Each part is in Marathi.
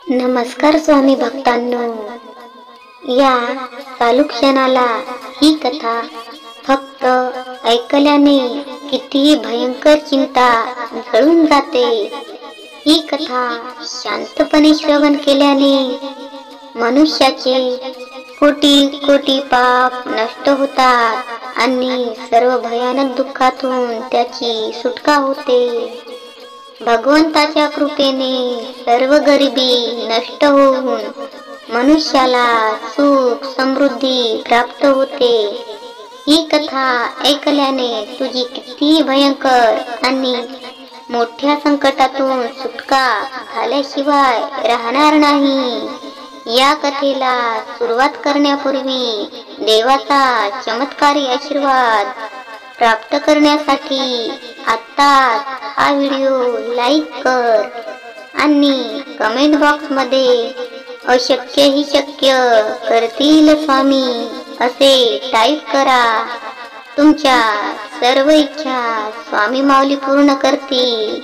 नमस्कार स्वामी भक्तांनो, या चालू क्षणाला ही कथा फक्त ऐकल्याने किती भयंकर चिंता जळून जाते. ही कथा शांतपणे श्रवण केल्याने मनुष्याचे कोटी कोटी पाप नष्ट होतात आणि सर्व भयानक दुःखातून त्याची सुटका होते. भगवंताच्या कृपेने सर्व गरिबी नष्ट होऊन मनुष्याला सुख समृद्धी प्राप्त होते. ही कथा ऐकल्याने तुझी किती भयंकर आणि मोठ्या संकटातून सुटका झाल्याशिवाय राहणार नाही. या कथेला सुरुवात करण्यापूर्वी देवाचा चमत्कारी आशीर्वाद प्राप्त करण्यासाठी आता हा व्हिडिओ लाईक कर आणि कमेंट बॉक्स मध्ये अशक्य ही शक्य करतील स्वामी असे टाईप करा. तुमच्या सर्व इच्छा स्वामी माऊली पूर्ण करतील.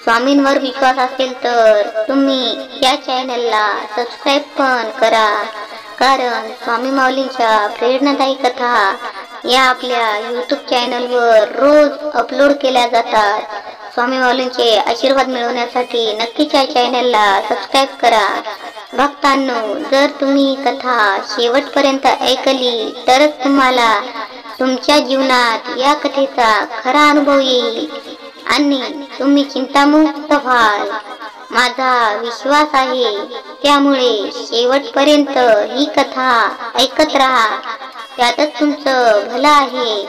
स्वामींवर विश्वास असेल तर तुम्ही या चॅनलला सबस्क्राईब पण करा, कारण स्वामी माऊलींच्या प्रेरणादायी कथा या आपल्या यूट्यूब चॅनलवर रोज अपलोड केल्या जातात. स्वामी माऊलींचे आशीर्वाद मिळवण्यासाठी नक्कीच या चॅनलला सबस्क्राईब करा. भक्तांनो, जर तुम्ही कथा शेवटपर्यंत ऐकली तरच तुम्हाला तुमच्या जीवनात या कथेचा खरा अनुभव येईल आणि तुम्ही चिंतामुक्त व्हाल. माझा विश्वास आहे, त्यामुळे शेवटपर्यंत ही कथा ऐकत राहा. त्यातच तुमचं भलं आहे.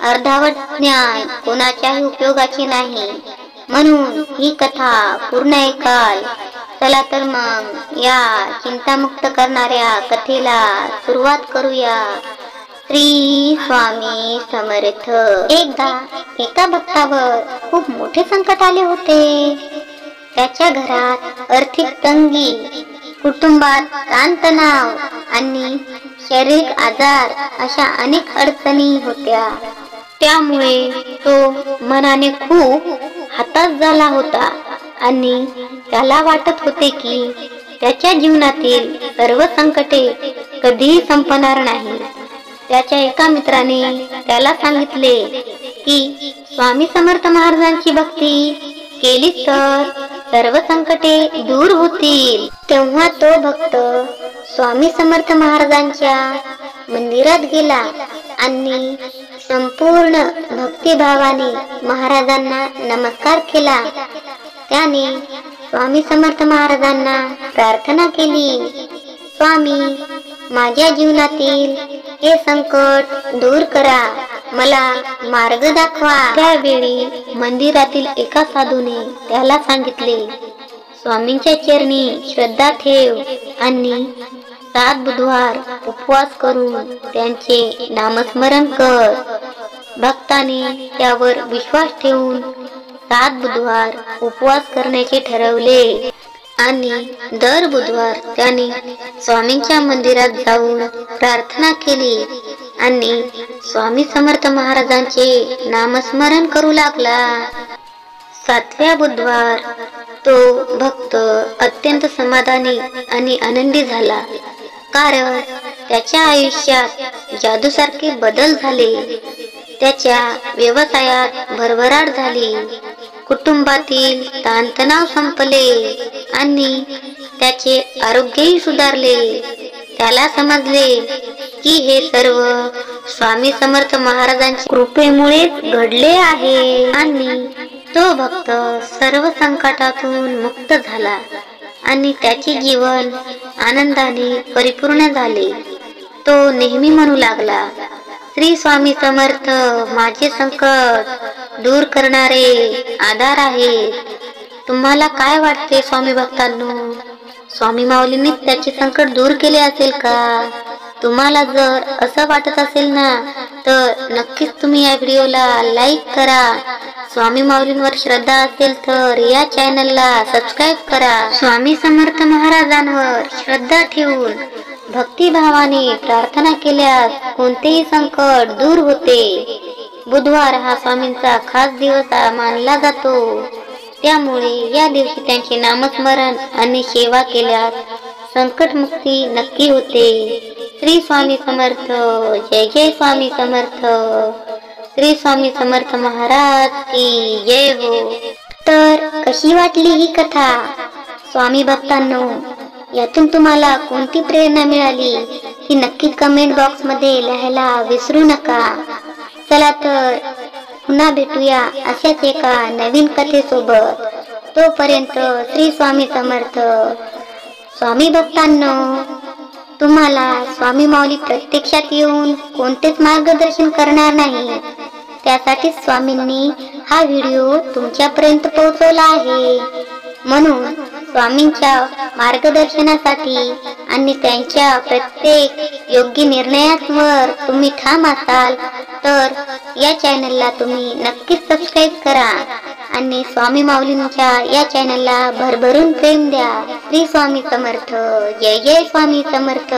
अर्धावट ज्ञान कोणाच्याही उपयोगाचे नाही, म्हणून ही कथा पूर्ण ऐकाल. चला तर मग या चिंतामुक्त करणाऱ्या कथेला सुरुवात करूया. श्री स्वामी समर्थ. एकदा एका भक्तावर खूप मोठे संकट आले होते. त्याच्या घरात आर्थिक तंगी, कुटुंबात ताणतणाव आणि शारीरिक आजार अशा अनेक अडचणी होत्या. त्यामुळे तो मनाने खूप हताश झाला होता आणि त्याला वाटत होते की त्याच्या जीवनातील सर्व संकटे कधीही संपणार नाही. त्याच्या एका मित्राने त्याला सांगितले की स्वामी समर्थ महाराजांची भक्ती केली तर सर्व संकटे दूर होतील. तेव्हा तो भक्त स्वामी समर्थ महाराजांच्या मंदिरात गेला आणि संपूर्ण भक्तिभावाने महाराजांना नमस्कार केला. त्याने स्वामी समर्थ महाराजांना प्रार्थना केली, स्वामी, माझ्या जीवनातील हे संकट दूर करा, मला मार्ग दाखवा. त्यावेळी मंदिरातील एका साधूने त्याला सांगितले, स्वामींच्या चरणी श्रद्धा ठेव आणि 7 बुधवार उपवास करून त्यांचे नामस्मरण कर. भक्ताने त्यावर विश्वास ठेवून 7 बुधवार उपवास करण्याचे ठरवले आणि दर बुधवार त्याने स्वामींच्या मंदिरात जाऊन प्रार्थना केली आणि स्वामी समर्थ महाराजांचे नामस्मरण करू लागला. 7व्या बुधवार तो भक्त अत्यंत समाधानी आणि आनंदी झाला, कारण त्याच्या आयुष्यात जादूसारखे बदल झाले. त्याच्या व्यवसायात भरभराट झाली, कुटुंबातील ताणतणाव संपले आणि त्याचे आरोग्यही सुधारले. त्याला समजले की हे सर्व स्वामी समर्थ महाराजांच्या कृपेमुळेच घडले आहे आणि तो भक्त सर्व संकटातून मुक्त झाला आणि त्याचे जीवन आनंदाने परिपूर्ण झाले. तो नेहमी म्हणू लागला, श्री स्वामी समर्थ माझे संकट दूर करणारे आधार आहे. तुम्हाला काय वाटते स्वामी भक्तांनो, स्वामी माऊलींनी त्याचे संकट दूर केले असेल का? तुम्हाला जर असं वाटत असेल ना, तर नक्कीच तुम्ही या व्हिडिओला लाईक करा. स्वामी माऊलींवर श्रद्धा असेल तर या चॅनलला सबस्क्राईब करा. स्वामी समर्थ महाराजांवर श्रद्धा ठेवून भक्तिभावाने प्रार्थना केल्यास कोणतेही संकट दूर होते. बुधवार हा स्वामींचा खास दिवस मानला जातो. त्यामुळे या दिवशी त्यांचे नामस्मरण आणि सेवा केल्यास संकटमुक्ती नक्की होते. श्री स्वामी समर्थ. जय जय स्वामी समर्थ. श्री स्वामी समर्थ महाराज की जय हो. तर कशी वाटली ही कथा स्वामी भक्तांनो? यातून तुम्हाला कोणती प्रेरणा मिळाली ही नक्की कमेंट बॉक्स मध्ये लिहायला विसरू नका. चला तर पुन्हा भेटूया अशाच एका नवीन कथेसोबत. तोपर्यंत श्री स्वामी समर्थ. स्वामी भक्तांनो, तुम्हाला स्वामी माऊली प्रत्यक्षात येऊन कोणतेच मार्गदर्शन करणार नाही. त्यासाठी स्वामींनी हा व्हिडिओ तुमच्यापर्यंत पोहोचवला आहे. म्हणून स्वामींच्या मार्गदर्शनासाठी आणि त्यांच्या प्रत्येक योग्य निर्णयांवर तुम्ही ठाम असाल तर या चॅनलला तुम्ही नक्कीच सबस्क्राईब करा आणि स्वामी माऊलींच्या या चॅनलला भरभरून प्रेम द्या. श्री स्वामी समर्थ. जय जय स्वामी समर्थ.